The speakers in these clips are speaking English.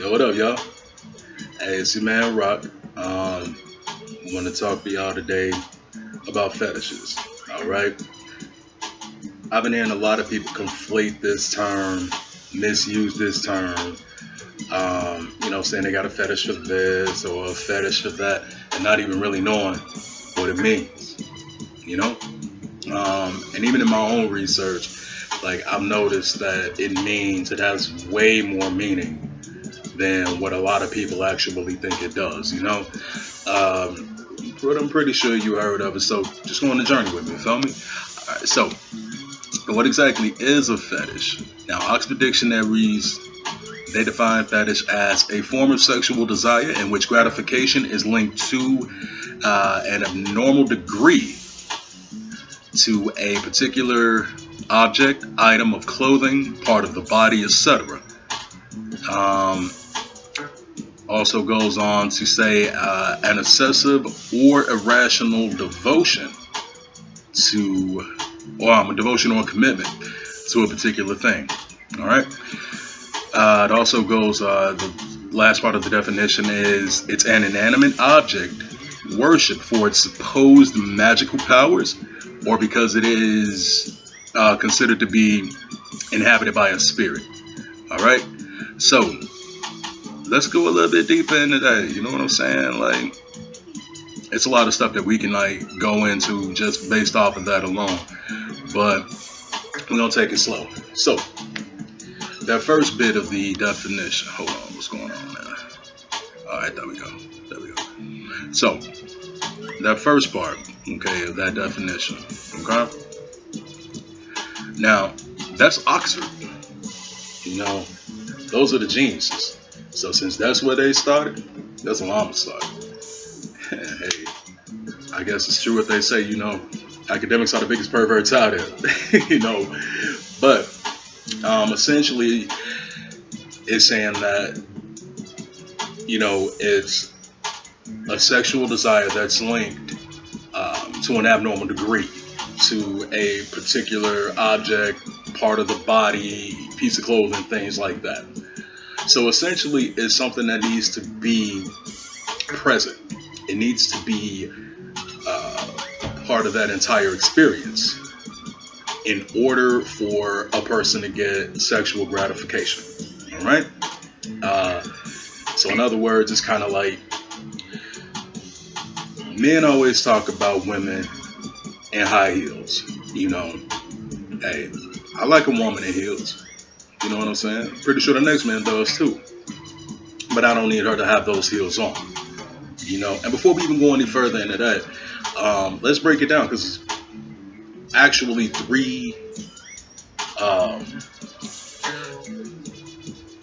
Yo, what up, y'all? Hey, it's your man Rock. Want to talk to y'all today about fetishes. All right. I've been hearing a lot of people conflate this term, misuse this term. Saying they got a fetish for this or a fetish for that, and not even really knowing what it means. You know. And even in my own research, like I've noticed that it has way more meaning than what a lot of people actually think it does. But I'm pretty sure you heard of it. So just go on the journey with me. Feel me? All right. So what exactly is a fetish? Now, Oxford dictionaries they define fetish as a form of sexual desire in which gratification is linked to an abnormal degree to a particular object, item of clothing, part of the body, etc. Um, Also goes on to say an excessive or irrational devotion to, or a devotion or commitment to a particular thing. All right. It also goes, the last part of the definition is it's an inanimate object worship for its supposed magical powers or because it is considered to be inhabited by a spirit. All right. So let's go a little bit deeper into that. You know what I'm saying? Like, it's a lot of stuff that we can like go into just based off of that alone. But we're gonna take it slow. So that first bit of the definition. Hold on, what's going on now? All right, there we go. There we go. So that first part, okay, of that definition. Okay. Now that's Oxford. You know, those are the geniuses. So since that's where they started, that's where I'm gonna start. Hey, I guess it's true what they say. Academics are the biggest perverts out there. But essentially, it's saying that it's a sexual desire that's linked to an abnormal degree to a particular object, part of the body, piece of clothing, things like that. So essentially, it's something that needs to be present. It needs to be part of that entire experience in order for a person to get sexual gratification. All right. Uh, so in other words, it's kind of like men always talk about women in high heels. Hey, I like a woman in heels. You know what I'm saying? Pretty sure the next man does too. But I don't need her to have those heels on. And before we even go any further into that, let's break it down because actually um,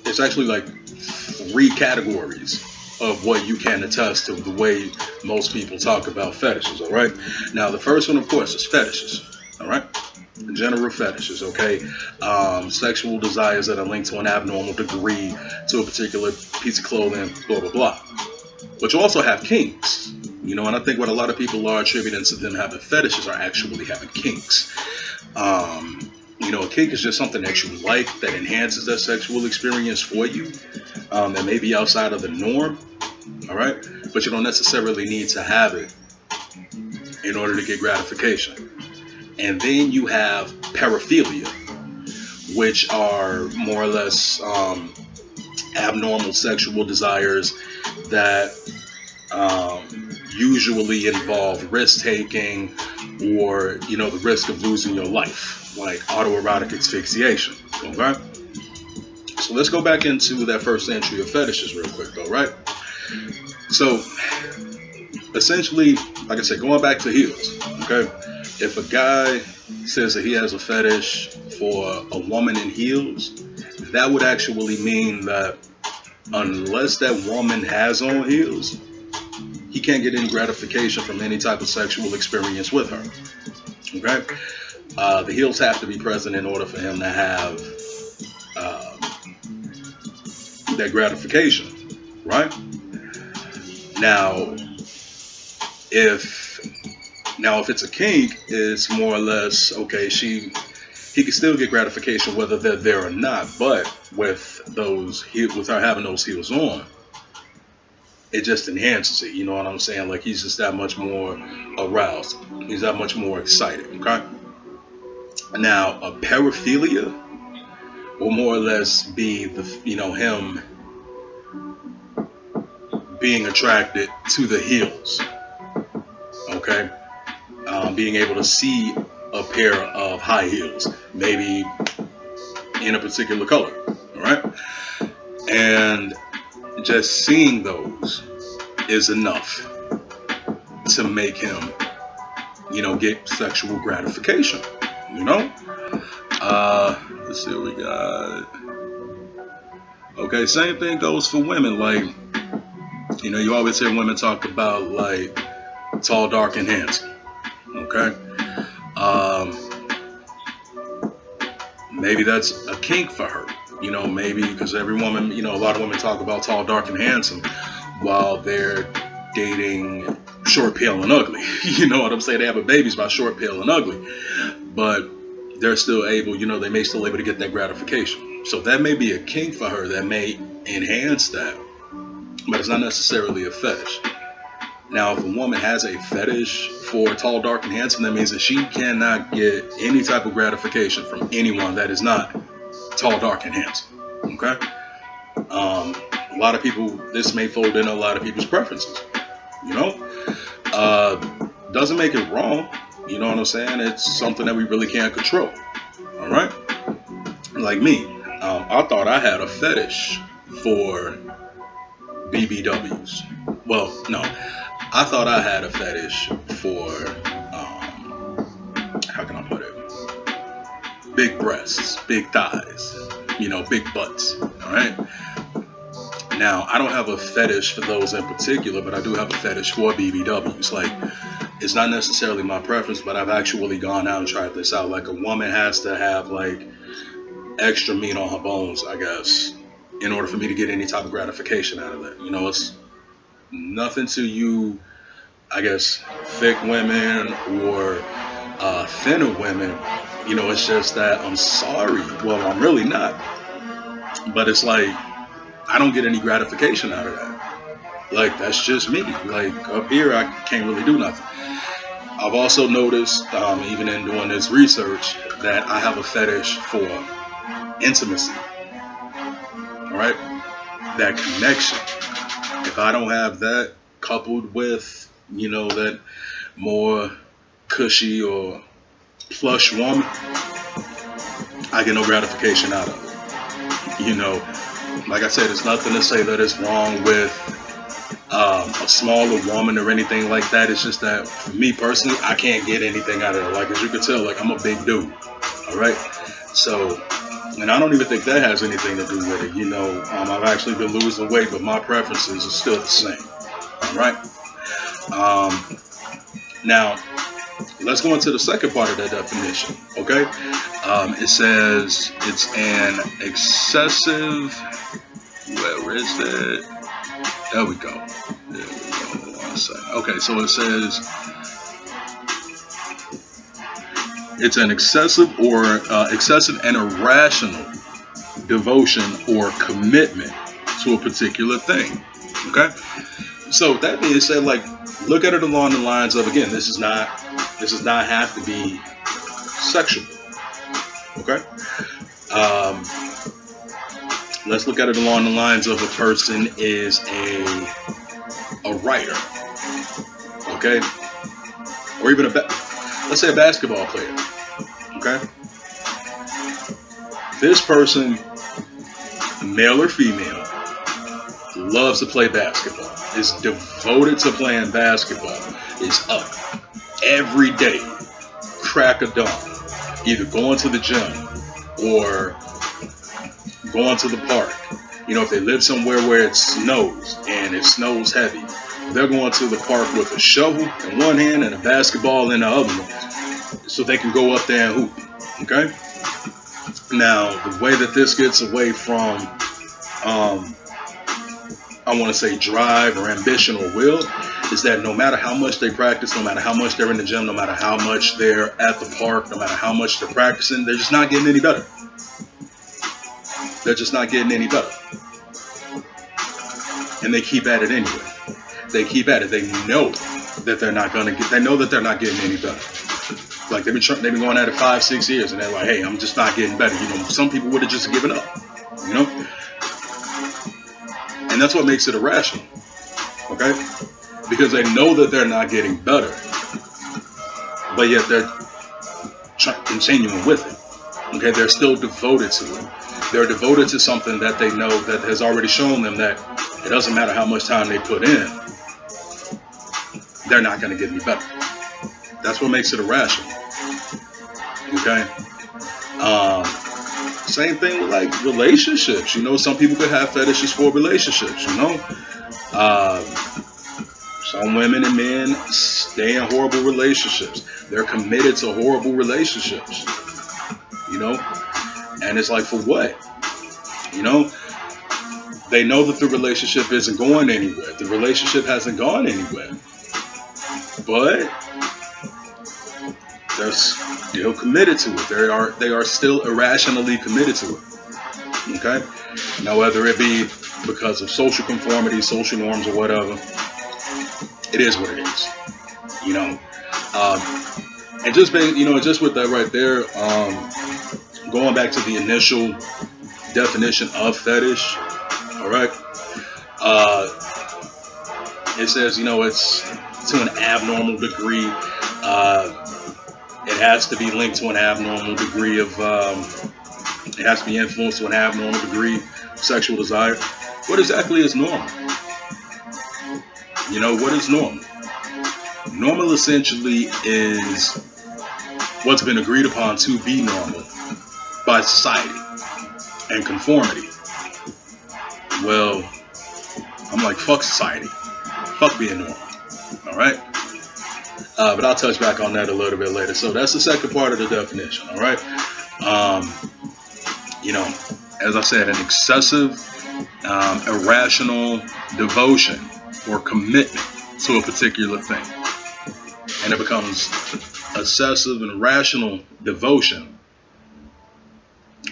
it's actually like three categories of what you can attest to the way most people talk about fetishes. All right. Now the first one, of course, is fetishes. All right. General fetishes, okay? Sexual desires that are linked to an abnormal degree to a particular piece of clothing, blah, blah, blah. But you also have kinks, and I think what a lot of people are attributing to them having fetishes are actually having kinks. A kink is just something that you like that enhances that sexual experience for you, that may be outside of the norm, all right? But you don't necessarily need to have it in order to get gratification. And then you have paraphilia, which are more or less abnormal sexual desires that usually involve risk taking or, the risk of losing your life, like autoerotic asphyxiation. Okay? So let's go back into that first entry of fetishes real quick, though, right? So essentially, like I said, going back to heels, okay? If a guy says that he has a fetish for a woman in heels, that would actually mean that unless that woman has on heels, he can't get any gratification from any type of sexual experience with her. Okay? The heels have to be present in order for him to have that gratification, right? Now, if it's a kink, it's more or less okay. He he can still get gratification whether they're there or not. But with without having those heels on, it just enhances it. You know what I'm saying? Like he's just that much more aroused. He's that much more excited. Okay. Now a paraphilia will more or less be him being attracted to the heels. Okay. Being able to see a pair of high heels, maybe in a particular color. All right. And just seeing those is enough to make him, get sexual gratification. Let's see what we got. Okay, same thing goes for women. Like, you always hear women talk about like tall, dark, and handsome. Okay. Maybe that's a kink for her. Maybe because every woman, a lot of women talk about tall, dark, and handsome while they're dating short, pale, and ugly. You know what I'm saying? They have a babies by short, pale, and ugly. But they're still able, they may still able to get that gratification. So that may be a kink for her that may enhance that. But it's not necessarily a fetish. Now, if a woman has a fetish for tall, dark, and handsome, that means that she cannot get any type of gratification from anyone that is not tall, dark, and handsome. Okay? A lot of people, this may fold into a lot of people's preferences. Doesn't make it wrong. You know what I'm saying? It's something that we really can't control. All right? Like me, I thought I had a fetish for BBWs. Well, no. I thought I had a fetish for, how can I put it? Big breasts, big thighs, big butts. All right. Now, I don't have a fetish for those in particular, but I do have a fetish for BBWs. Like, it's not necessarily my preference, but I've actually gone out and tried this out. Like, a woman has to have like extra meat on her bones, I guess, in order for me to get any type of gratification out of that. It's nothing to you, I guess, thick women or thinner women. It's just that I'm sorry. Well, I'm really not. But it's like, I don't get any gratification out of that. Like, that's just me. Like, up here, I can't really do nothing. I've also noticed, even in doing this research, that I have a fetish for intimacy. All right? That connection. If I don't have that coupled with, that more cushy or plush woman, I get no gratification out of it. Like I said, it's nothing to say that it's wrong with a smaller woman or anything like that. It's just that for me personally, I can't get anything out of it. Like, as you can tell, like, I'm a big dude. All right. So, and I don't even think that has anything to do with it. I've actually been losing weight, but my preferences are still the same. All right. Now, let's go into the second part of that definition. Okay. It says it's an excessive. Where is that? There we go. 1 second. Okay, so it says it's an excessive and irrational devotion or commitment to a particular thing. Okay, so that being said, like, look at it along the lines of, again, this does not have to be sexual. Okay. Let's look at it along the lines of a person is a writer, okay, or even let's say a basketball player, okay. This person, male or female, loves to play basketball, is devoted to playing basketball, is up every day, crack of dawn, either going to the gym or going to the park. If they live somewhere where it snows and it snows heavy, they're going to the park with a shovel in one hand and a basketball in the other one, so they can go up there and hoop. Okay. Now, the way that this gets away from, I want to say, drive or ambition or will, is that no matter how much they practice, no matter how much they're in the gym, no matter how much they're at the park, no matter how much they're practicing, they're just not getting any better. They're just not getting any better. And they keep at it anyway. They keep at it. They know that they're not gonna get. They know that they're not getting any better. Like they've been going at it 5-6 years, and they're like, hey, I'm just not getting better. You know, some people would have just given up. You know, and that's what makes it irrational. Okay, because they know that they're not getting better, but yet they're continuing with it. Okay, they're still devoted to it. They're devoted to something that they know that has already shown them that it doesn't matter how much time they put in, they're not going to get any better. That's what makes it irrational. Okay. Same thing with like relationships. You know, some people could have fetishes for relationships. You know, some women and men stay in horrible relationships. They're committed to horrible relationships. You know, and it's like, for what? You know, they know that the relationship isn't going anywhere. The relationship hasn't gone anywhere, but they're still committed to it. They are still irrationally committed to it. Okay? Now, whether it be because of social conformity, social norms, or whatever, it is what it is. You know, and just being, you know, just with that right there, going back to the initial definition of fetish. All right. It says, you know, it's to an abnormal degree. It has to be linked to an abnormal degree of, it has to be influenced to an abnormal degree of sexual desire. What exactly is normal? You know, what is normal? Normal essentially is what's been agreed upon to be normal by society and conformity. Well, I'm like, fuck society. Fuck being normal. All right? But I'll touch back on that a little bit later. So that's the second part of the definition. All right? You know, as I said, an excessive, irrational devotion or commitment to a particular thing. And it becomes excessive and irrational devotion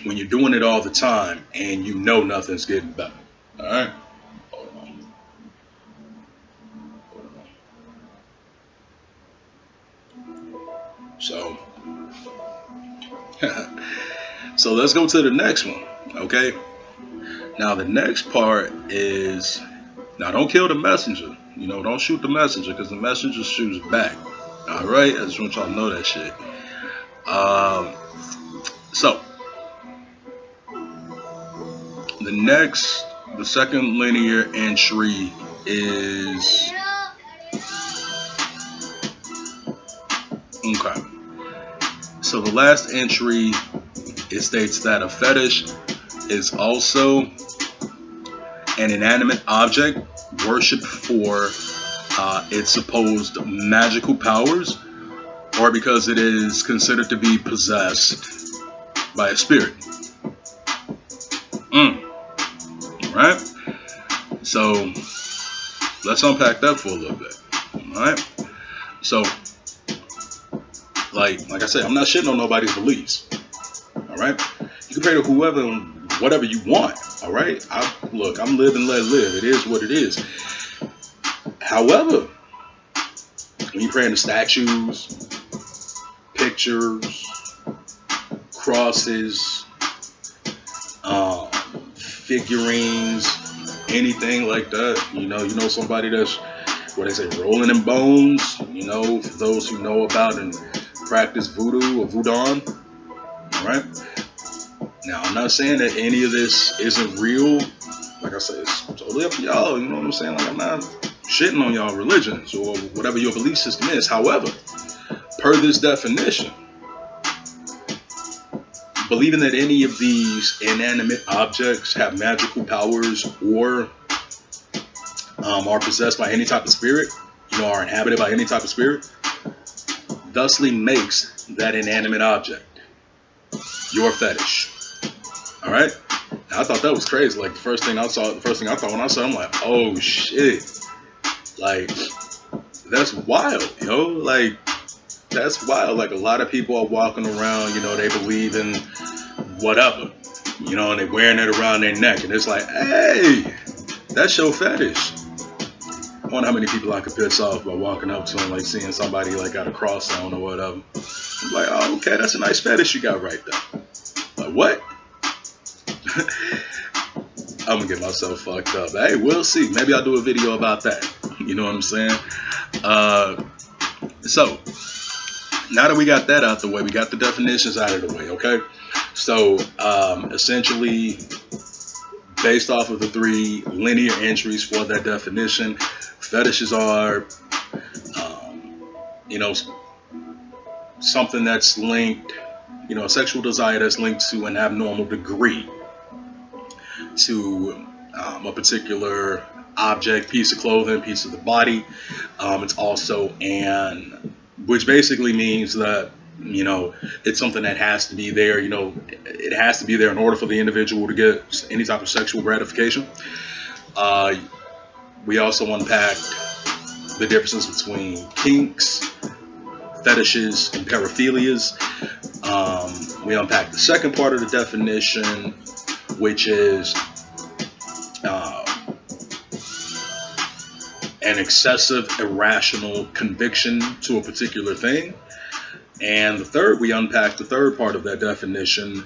when you're doing it all the time and you know nothing's getting better. All right? Hold on. So, so let's go to the next one. Okay? Now, the next part is, now don't kill the messenger. You know, don't shoot the messenger, because the messenger shoots back. All right? I just want y'all to know that shit. So, the second linear entry is, okay. So the last entry, it states that a fetish is also an inanimate object worshipped for its supposed magical powers, or because it is considered to be possessed by a spirit. Right? So let's unpack that for a little bit. Alright? So like I said, I'm not shitting on nobody's beliefs. Alright? You can pray to whoever and whatever you want. Alright? I'm live and let live. It is what it is. However, when you pray to statues, pictures, crosses, figurines, anything like that, you know somebody that's, what they say, rolling in bones, you know, for those who know about and practice voodoo or voodoo. Alright? Now, I'm not saying that any of this isn't real. Like I said, it's totally up to y'all, you know what I'm saying? Like, I'm not shitting on y'all religions or whatever your belief system is. However, per this definition, believing that any of these inanimate objects have magical powers or are possessed by any type of spirit, you know, are inhabited by any type of spirit, thusly makes that inanimate object your fetish. All right? Now, I thought that was crazy. Like, the first thing I thought when I saw it, I'm like, oh shit. Like, That's wild, yo. Like, that's wild. Like, a lot of people are walking around, they believe in whatever, and they're wearing it around their neck. And it's like, hey, that's your fetish. I wonder how many people I could piss off by walking up to them, like seeing somebody like got a cross on or whatever. I'm like, oh, okay, that's a nice fetish you got right there. Like, what? I'm gonna get myself fucked up. Hey, we'll see. Maybe I'll do a video about that. You know what I'm saying? So now that we got that out the way, we got the definitions out of the way. Okay. So essentially, based off of the 3 linear entries for that definition, fetishes are, something that's linked, a sexual desire that's linked to an abnormal degree to a particular object, piece of clothing, piece of the body. It's also which basically means that, it's something that has to be there. It has to be there in order for the individual to get any type of sexual gratification. We also unpacked the differences between kinks, fetishes, and paraphilias. We unpacked the second part of the definition, which is an excessive, irrational conviction to a particular thing. And the third, we unpacked the third part of that definition,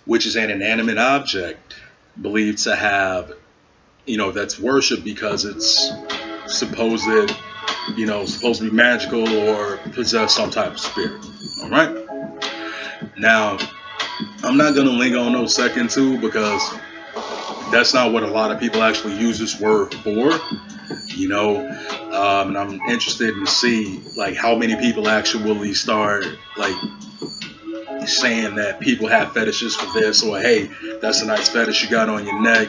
which is an inanimate object believed to have, that's worshipped because it's supposed to be magical or possess some type of spirit. All right. Now, I'm not going to linger on those second two because that's not what a lot of people actually use this word for. And I'm interested to see like how many people actually start like saying that people have fetishes for this, or hey, that's a nice fetish you got on your neck.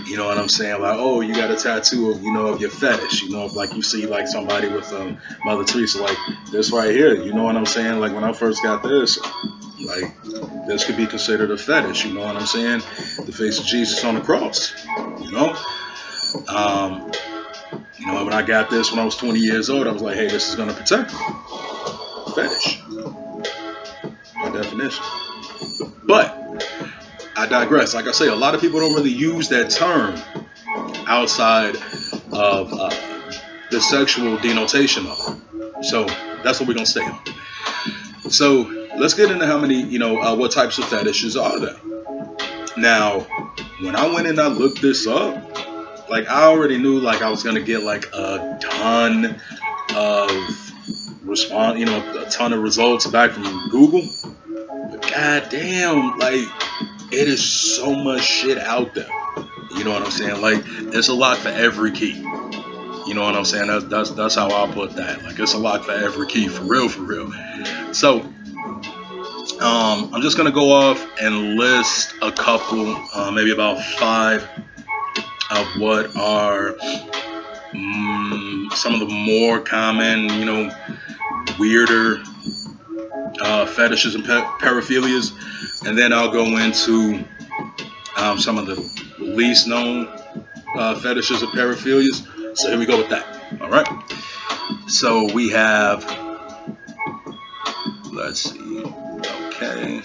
You know what I'm saying? Like, oh, you got a tattoo of of your fetish. Like you see like somebody with Mother Teresa, like this right here. You know what I'm saying? Like when I first got this, like this could be considered a fetish. You know what I'm saying? The face of Jesus on the cross. When I got this when I was 20 years old, I was like, hey, this is gonna protect me. Fetish. By definition. But I digress. Like I say, a lot of people don't really use that term outside of the sexual denotation of it. So that's what we're gonna stay on. So let's get into how many, what types of fetishes are there. Now, when I went and I looked this up, like I already knew like I was gonna get like a ton of a ton of results back from Google. But goddamn, like it is so much shit out there. You know what I'm saying? Like it's a lot for every key. You know what I'm saying? That's how I'll put that. Like it's a lot for every key, for real, for real. So I'm just gonna go off and list a couple, maybe about 5 of what are some of the more common, weirder fetishes and paraphilias, and then I'll go into some of the least known fetishes and paraphilias. So here we go with that. All right. So we have, let's see. Okay.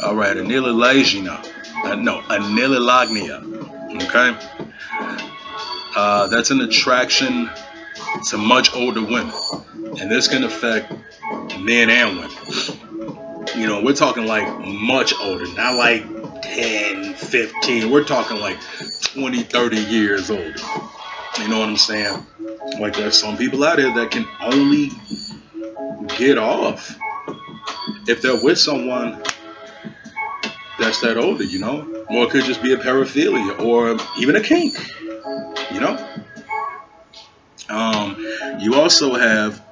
All right. Anililagnia. Anililagnia. Okay. That's an attraction to much older women, and this can affect men and women. We're talking like much older, not like 10, 15. We're talking like 20, 30 years older. You know what I'm saying? Like there's some people out here that can only get off if they're with someone that's that older, or it could just be a paraphilia or even a kink, You also have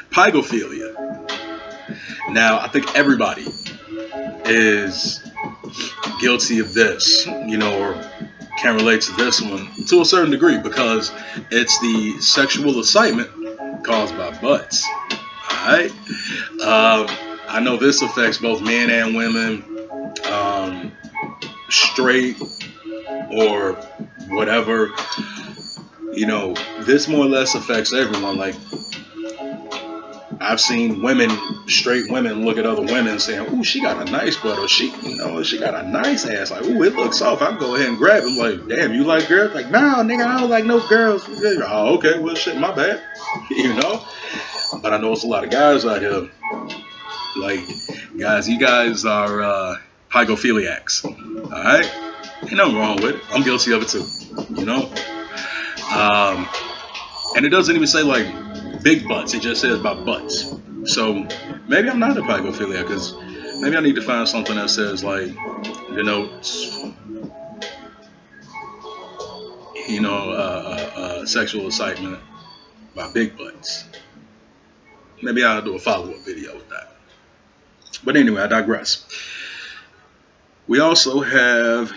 pygophilia. Now, I think everybody is guilty of this, or can relate to this one to a certain degree because it's the sexual excitement caused by butts. All right. I know this affects both men and women, straight or whatever. This more or less affects everyone. Like, I've seen women, straight women, look at other women saying, "Ooh, she got a nice butt," or she got a nice ass. Like, "Ooh, it looks soft." I go ahead and grab it. Like, "Damn, you like girls?" Like, "No, nigga, I don't like no girls." Oh, okay, well, shit, my bad. you know. But I know it's a lot of guys out here. Like, guys, you guys are pygophiliacs. All right, ain't nothing wrong with it. I'm guilty of it too. You know. Um, and it doesn't even say like big butts. It just says about butts. So maybe I'm not a pyrophilia because maybe I need to find something that says like denotes sexual excitement by big butts. Maybe I'll do a follow-up video with that. But anyway, I digress. We also have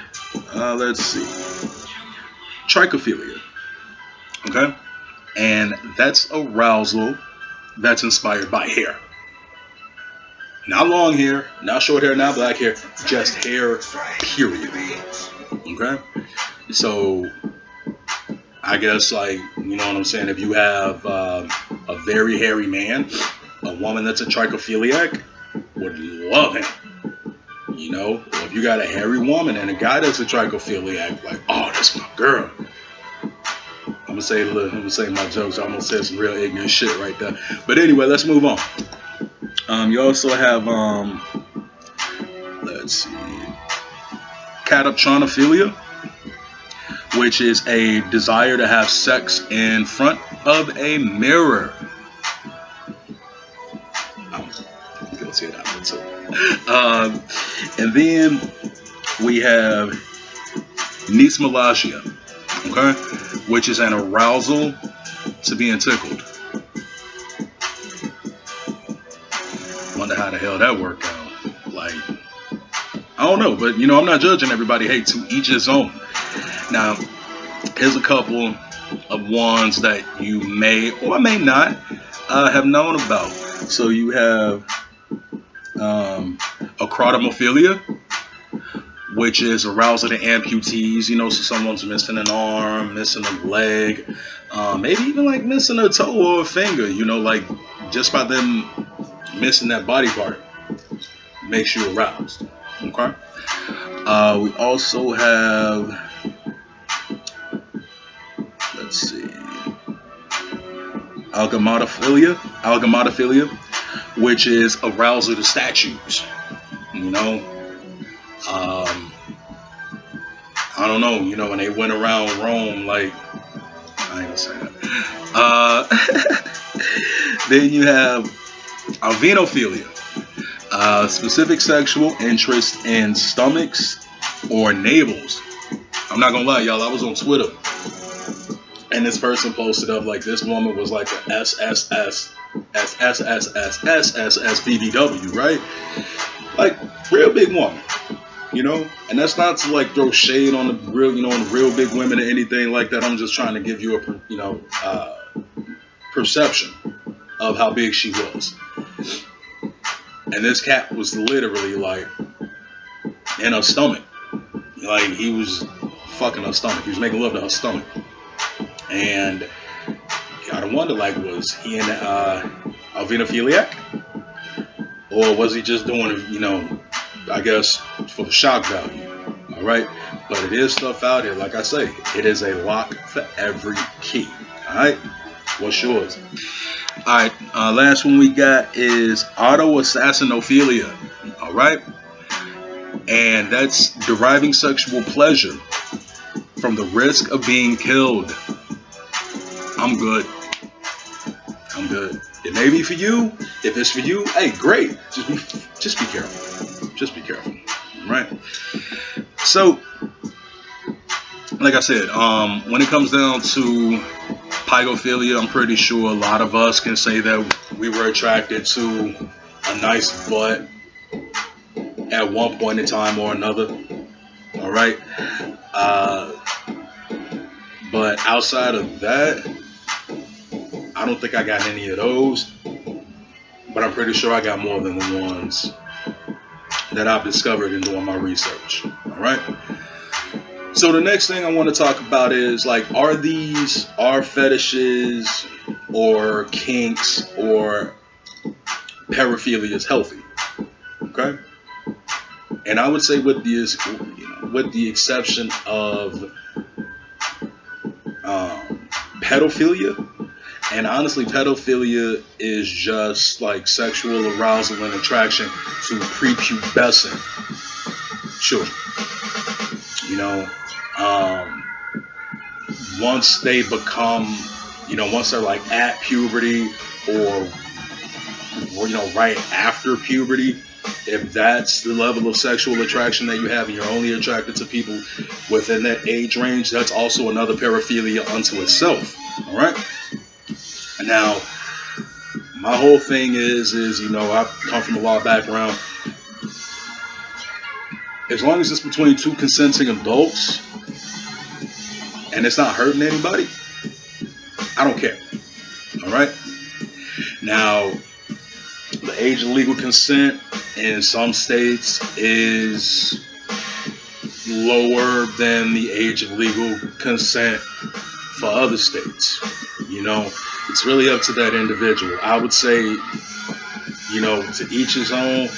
let's see, trichophilia. Okay, and that's arousal that's inspired by hair. Not long hair, not short hair, not black hair, just hair, period. Okay? So, I guess, like, you know what I'm saying? If you have a very hairy man, a woman that's a trichophiliac would love him. Or if you got a hairy woman and a guy that's a trichophiliac, like, oh, that's my girl. I'm gonna say my jokes. I'm gonna say some real ignorant shit right there. But anyway, let's move on. You also have let's see, cataptronophilia, which is a desire to have sex in front of a mirror. I'm guilty of that one too. And then we have nismalagia, okay, which is an arousal to being tickled. Wonder how the hell that worked out. Like, I don't know, but I'm not judging everybody. Hey, to each his own. Now, here's a couple of ones that you may or may not have known about. So you have acrotomophilia, which is arousal to amputees. So someone's missing an arm, missing a leg, maybe even like missing a toe or a finger. Like just by them missing that body part makes you aroused. Okay. We also have, let's see, algamatophilia, which is arousal to statues. I don't know, when they went around Rome, like, I ain't gonna say that. Then you have alvenophilia, specific sexual interest in stomachs or navels. I'm not gonna lie, y'all, I was on Twitter, and this person posted up, like, this woman was like a SSS, BBW, right? Like, real big woman. And that's not to like throw shade on the real, on the real big women or anything like that. I'm just trying to give you a, perception of how big she was. And this cat was literally like in her stomach. Like he was fucking her stomach. He was making love to her stomach. And you gotta wonder, like, was he in alvenophiliac? Or was he just doing it, I guess, for the shock value? All right, but it is stuff out here. Like I say, it is a lock for every key. All right, what's yours? All right, last one we got is autoassasinophilia. All right, and that's deriving sexual pleasure from the risk of being killed. I'm good. It may be for you. If it's for you, hey, great. Just be careful. Just be careful. Right? So, like I said, when it comes down to pygophilia, I'm pretty sure a lot of us can say that we were attracted to a nice butt at one point in time or another. All right? But outside of that, I don't think I got any of those. But I'm pretty sure I got more than the ones that I've discovered in doing my research. All right? So the next thing I want to talk about is like, are fetishes or kinks or paraphilias healthy? Okay, and I would say with the exception of pedophilia, and honestly, pedophilia is just like sexual arousal and attraction to prepubescent children. You know, um, once they become, once they're like at puberty or right after puberty, if that's the level of sexual attraction that you have and you're only attracted to people within that age range, that's also another paraphilia unto itself. All right. Now, my whole thing is I come from a law background. As long as it's between two consenting adults and it's not hurting anybody, I don't care. All right. Now, the age of legal consent in some states is lower than the age of legal consent for other states. It's really up to that individual. I would say, to each his own.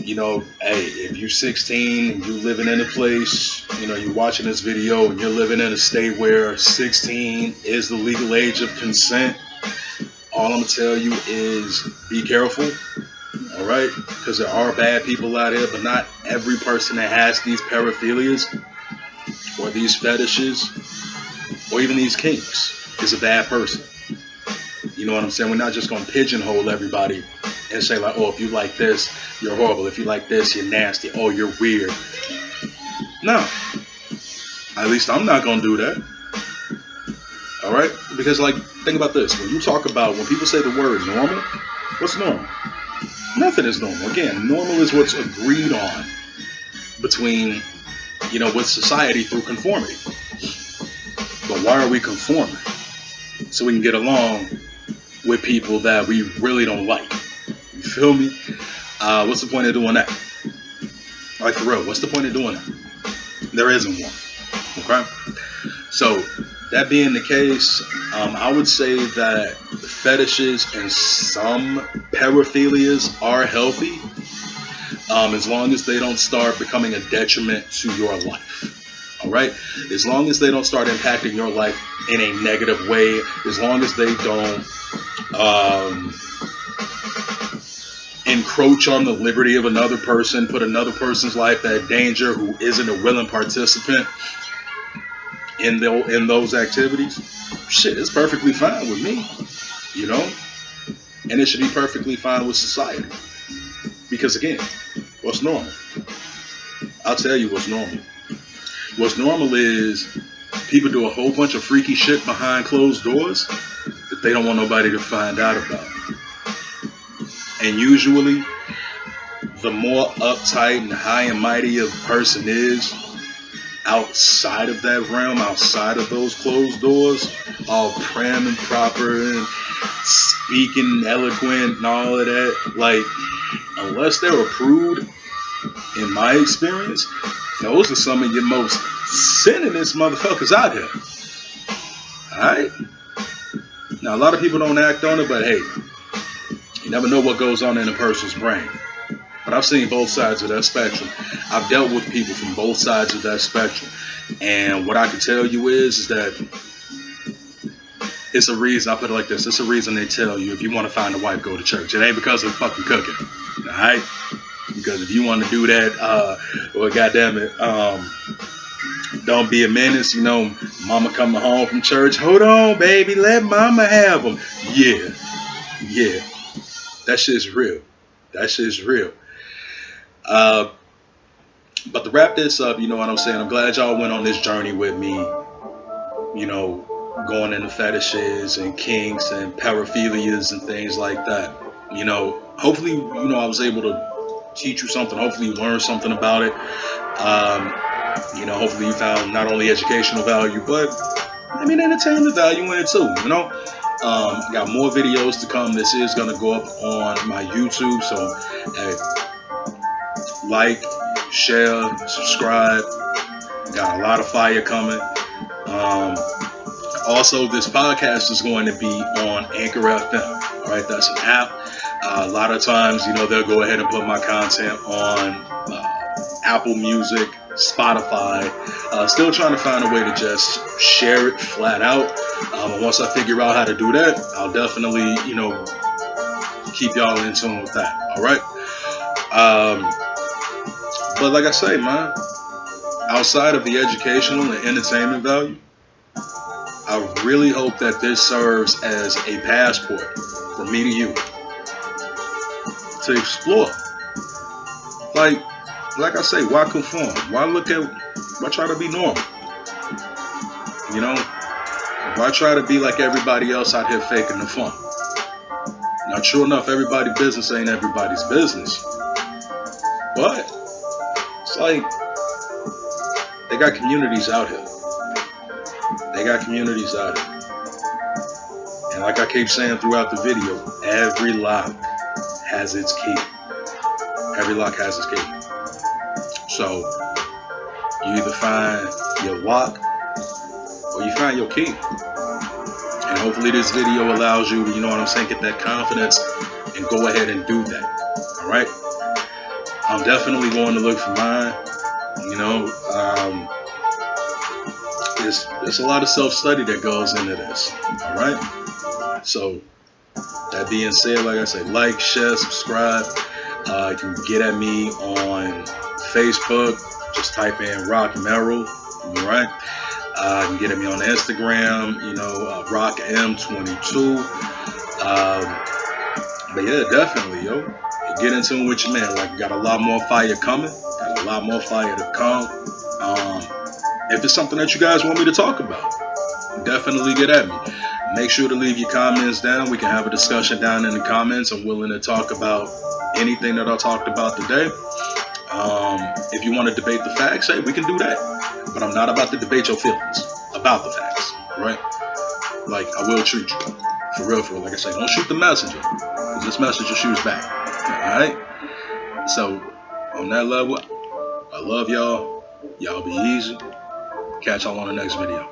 Hey, if you're 16 and you're living in a place, you're watching this video and you're living in a state where 16 is the legal age of consent, all I'm going to tell you is be careful, all right? Because there are bad people out here, but not every person that has these paraphilias or these fetishes or even these kinks is a bad person. You know what I'm saying? We're not just going to pigeonhole everybody and say like, oh, if you like this, you're horrible. If you like this, you're nasty. Oh, you're weird. No. At least I'm not going to do that. All right? Because like, think about this. When people say the word normal, what's normal? Nothing is normal. Again, normal is what's agreed on between, with society through conformity. But why are we conforming? So we can get along with people that we really don't like. You feel me? What's the point of doing that? Like, for real, what's the point of doing that? There isn't one. Okay? So, that being the case, I would say that fetishes and some paraphilias are healthy, as long as they don't start becoming a detriment to your life. All right? As long as they don't start impacting your life in a negative way, as long as they don't encroach on the liberty of another person, put another person's life at danger who isn't a willing participant in those activities, shit, it's perfectly fine with me, and it should be perfectly fine with society. Because again, what's normal? I'll tell you what's normal. What's normal is people do a whole bunch of freaky shit behind closed doors that they don't want nobody to find out about. And usually, the more uptight and high and mighty a person is outside of that realm, outside of those closed doors, all prim and proper and speaking eloquent and all of that, like, unless they're approved, in my experience, those are some of your most sinning-est motherfuckers out here. Alright? Now, a lot of people don't act on it, but hey, you never know what goes on in a person's brain. But I've seen both sides of that spectrum. I've dealt with people from both sides of that spectrum. And what I can tell you is that it's a reason, I'll put it like this, it's a reason they tell you if you want to find a wife, go to church. It ain't because of fucking cooking. Alright? Because if you want to do that, well, goddamn it, don't be a menace, mama coming home from church. Hold on, baby, let mama have them. Yeah. That shit's real. But to wrap this up, you know what I'm saying? I'm glad y'all went on this journey with me, going into fetishes and kinks and paraphilias and things like that. Hopefully, I was able to teach you something. Hopefully you learned something about it. Hopefully you found not only educational value, but entertainment value in it too, got more videos to come. This is going to go up on my YouTube. So, hey, like, share, subscribe. Got a lot of fire coming. Also, this podcast is going to be on Anchor FM. All right, that's an app. A lot of times, they'll go ahead and put my content on Apple Music, Spotify. Still trying to find a way to just share it flat out. And once I figure out how to do that, I'll definitely, keep y'all in tune with that. All right. But like I say, man, outside of the educational and entertainment value, I really hope that this serves as a passport from me to you to explore. Like I say, why conform? Why try to be normal? Why try to be like everybody else out here faking the fun? Now, true enough, everybody's business ain't everybody's business. But it's like they got communities out here. And like I keep saying throughout the video, every lock has its key. So you either find your lock or you find your key. And hopefully this video allows you to, get that confidence and go ahead and do that. All right. I'm definitely going to look for mine. There's a lot of self-study that goes into this. All right. So that being said, like I say, like, share, subscribe. You can get at me on Facebook. Just type in Rock Merrill. All right. You can get at me on Instagram. Rock M22. But yeah, definitely, get in tune with your man. Like, got a lot more fire coming. Got a lot more fire to come. If it's something that you guys want me to talk about, definitely get at me. Make sure to leave your comments down. We can have a discussion down in the comments. I'm willing to talk about anything that I talked about today. If you want to debate the facts, hey, we can do that. But I'm not about to debate your feelings about the facts, right? Like, I will treat you. For real. Like I say, don't shoot the messenger, because this messenger shoots back. All right? So, on that level, I love y'all. Y'all be easy. Catch y'all on the next video.